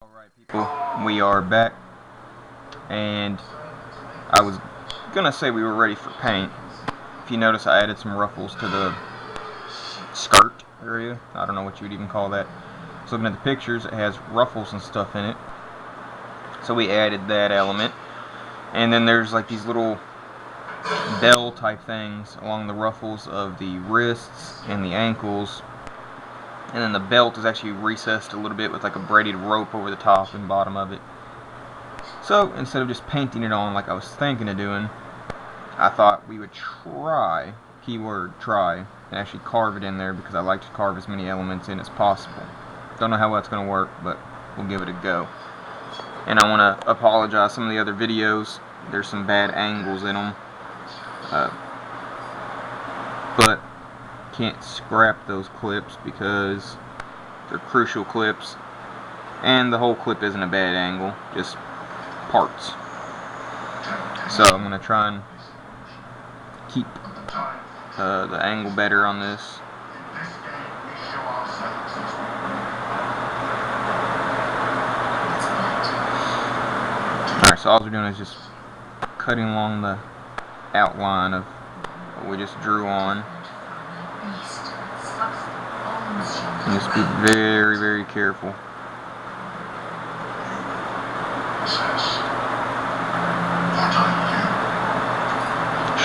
Alright people, we are back, and I was gonna say we were ready for paint. If you notice, I added some ruffles to the skirt area. I don't know what you would even call that. So looking at the pictures, it has ruffles and stuff in it. So we added that element. And then there's like these little bell type things along the ruffles of the wrists and the ankles. And then the belt is actually recessed a little bit with like a braided rope over the top and bottom of it. So instead of just painting it on like I was thinking of doing, I thought we would try, keyword try, and actually carve it in there, because I like to carve as many elements in as possible. Don't know how well it's going to work, but we'll give it a go. And I want to apologize. Some of the other videos, there's some bad angles in them. But can't scrap those clips because they're crucial clips, and the whole clip isn't a bad angle, just parts. So I'm going to try and keep the angle better on this. Alright, so all we're doing is just cutting along the outline of what we just drew on. And just be very, very careful.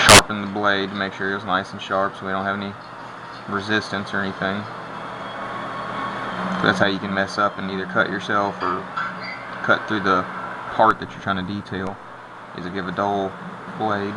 Sharpen the blade to make sure it's nice and sharp so we don't have any resistance or anything. So that's how you can mess up and either cut yourself or cut through the part that you're trying to detail, is if you have a dull blade.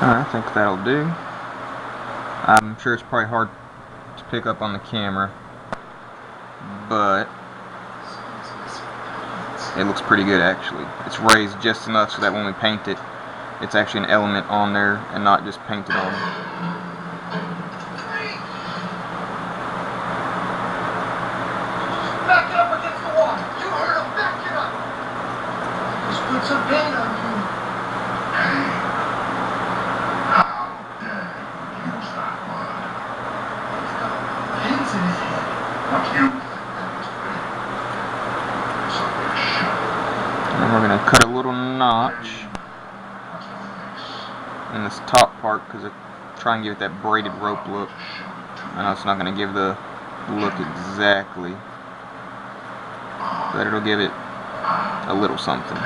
I think that'll do. I'm sure it's probably hard to pick up on the camera, but it looks pretty good actually. It's raised just enough so that when we paint it, it's actually an element on there and not just painted on. Back it up against the wall. You heard him. Back it up. Just put some paint on you. And we're going to cut a little notch in this top part because I try and give it that braided rope look. I know it's not going to give the look exactly, but it'll give it a little something.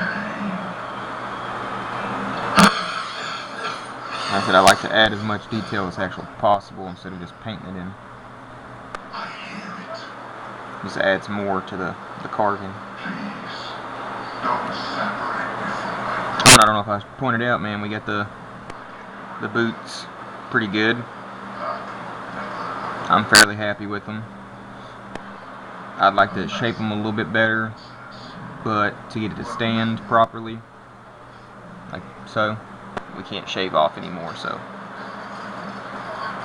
Like I said, I like to add as much detail as actually possible instead of just painting it in. Just adds more to the carving. I don't know if I pointed out, man, we got the boots pretty good. I'm fairly happy with them. I'd like to shape them a little bit better, but to get it to stand properly, like so, we can't shave off anymore, so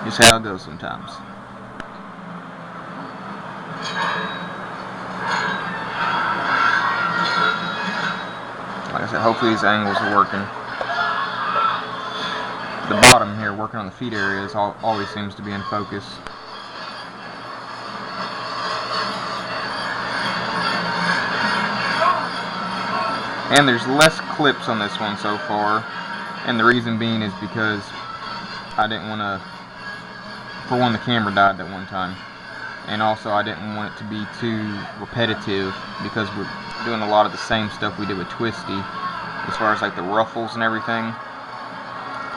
just how it goes sometimes. Like I said, hopefully these angles are working. The bottom here, working on the feet areas, always seems to be in focus. And there's less clips on this one so far, and the reason being is because I didn't want to, for one, the camera died that one time, and also I didn't want it to be too repetitive because we're doing a lot of the same stuff we did with Twisty as far as like the ruffles and everything.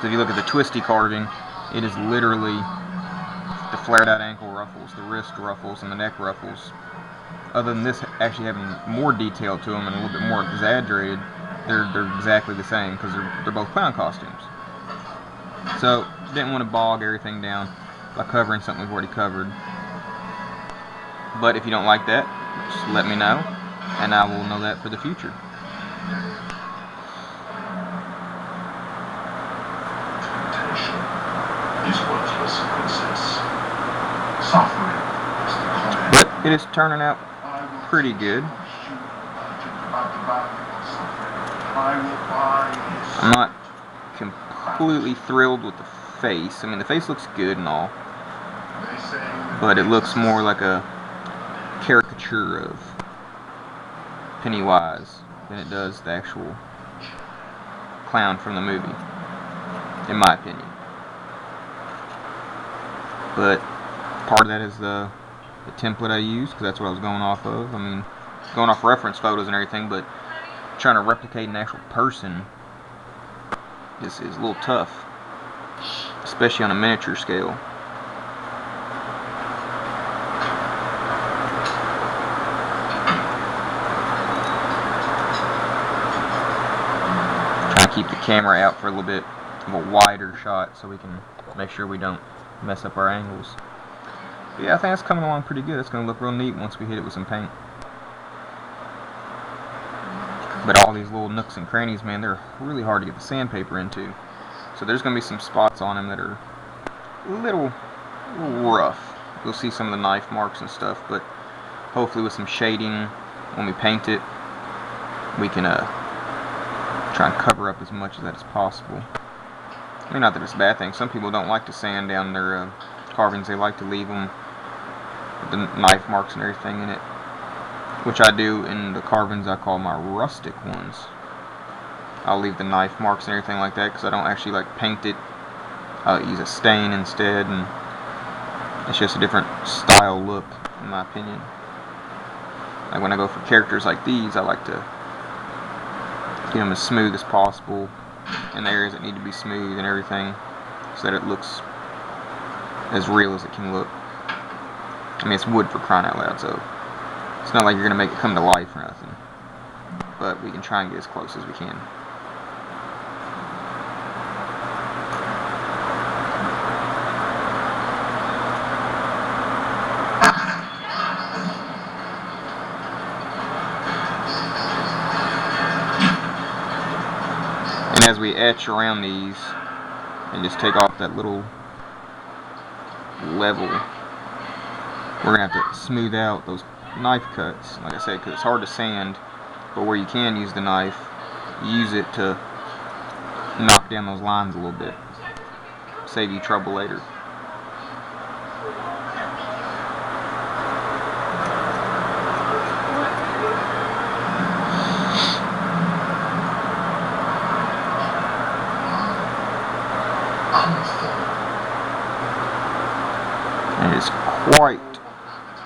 So if you look at the Twisty carving, it is literally the flared out ankle ruffles, the wrist ruffles, and the neck ruffles. Other than this actually having more detail to them and a little bit more exaggerated, they're exactly the same because they're both clown costumes. So didn't want to bog everything down by covering something we've already covered. But if you don't like that, just let me know, and I will know that for the future. But it is turning out pretty good. I'm not completely thrilled with the face. I mean, the face looks good and all, but it looks more like a caricature of Pennywise than it does the actual clown from the movie, in my opinion. But part of that is the template I used, because that's what I was going off of. I mean, going off reference photos and everything, but trying to replicate an actual person is a little tough, especially on a miniature scale. Trying to keep the camera out for a little bit of a wider shot so we can make sure we don't mess up our angles. But yeah, I think it's coming along pretty good. It's going to look real neat once we hit it with some paint. But all these little nooks and crannies, man, they're really hard to get the sandpaper into. So there's going to be some spots on them that are a little rough. You'll see some of the knife marks and stuff, but hopefully with some shading, when we paint it, we can try and cover up as much of that as possible. I mean, not that it's a bad thing. Some people don't like to sand down their carvings. They like to leave them with the knife marks and everything in it, which I do in the carvings I call my rustic ones. I'll leave the knife marks and everything like that because I don't actually like paint it. I'll use a stain instead, and it's just a different style look, in my opinion. Like when I go for characters like these, I like to get them as smooth as possible in the areas that need to be smooth and everything, so that it looks as real as it can look. I mean, it's wood, for crying out loud, so it's not like you're going to make it come to life or nothing. But we can try and get as close as we can. And as we etch around these and just take off that little level, we're going to have to smooth out those knife cuts, like I said, because it's hard to sand, but where you can use the knife, use it to knock down those lines a little bit, save you trouble later. And it's quite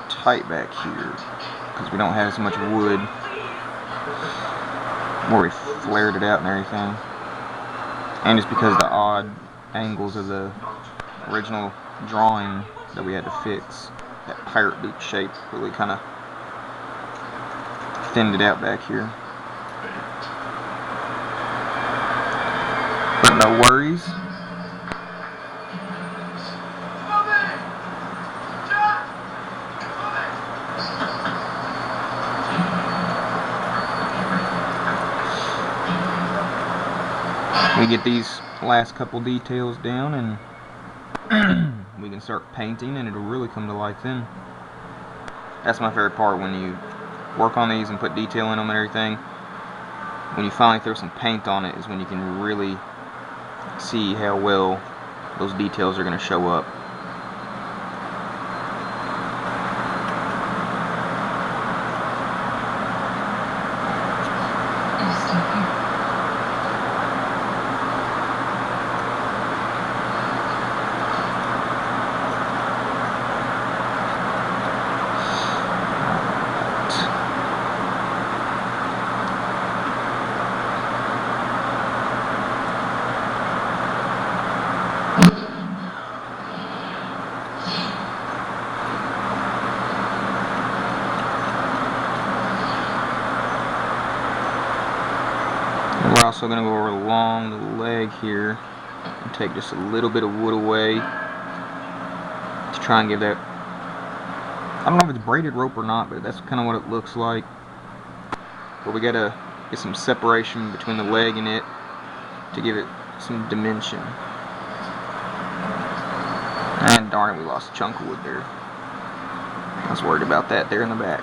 tight back here because we don't have as much wood where we flared it out and everything, and it's because of the odd angles of the original drawing that we had to fix. That pirate boot shape really kind of thinned it out back here, but no worries. We get these last couple details down and we can start painting, and it'll really come to life then. That's my favorite part, when you work on these and put detail in them and everything. When you finally throw some paint on it is when you can really see how well those details are going to show up. also going to go along the leg here and take just a little bit of wood away to try and give that, I don't know if it's braided rope or not, but that's kind of what it looks like. But we got to get some separation between the leg and it to give it some dimension. And darn it, we lost a chunk of wood there. I was worried about that there in the back.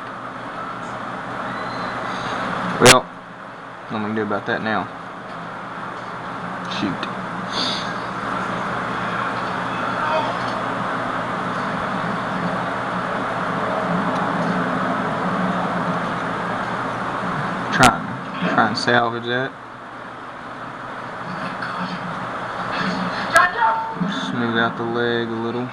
Well, nothing we can do about that now. Shoot. Try and salvage that. Smooth out the leg a little.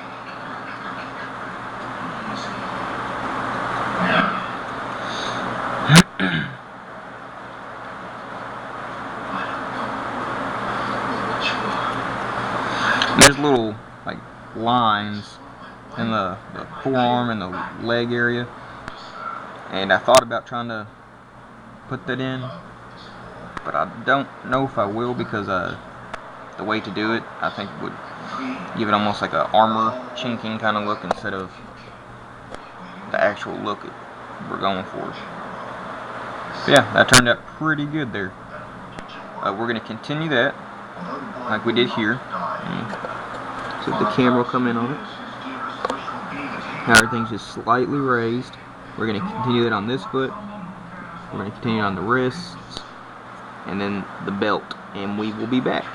There's little like lines in the forearm and the leg area, and I thought about trying to put that in, but I don't know if I will, because the way to do it, I think, would give it almost like a armor chinking kind of look instead of the actual look we're going for. But yeah, that turned out pretty good there. We're going to continue that like we did here. So the camera will come in on it. Now everything's just slightly raised. We're going to continue that on this foot. We're going to continue on the wrists, and then the belt, and we will be back.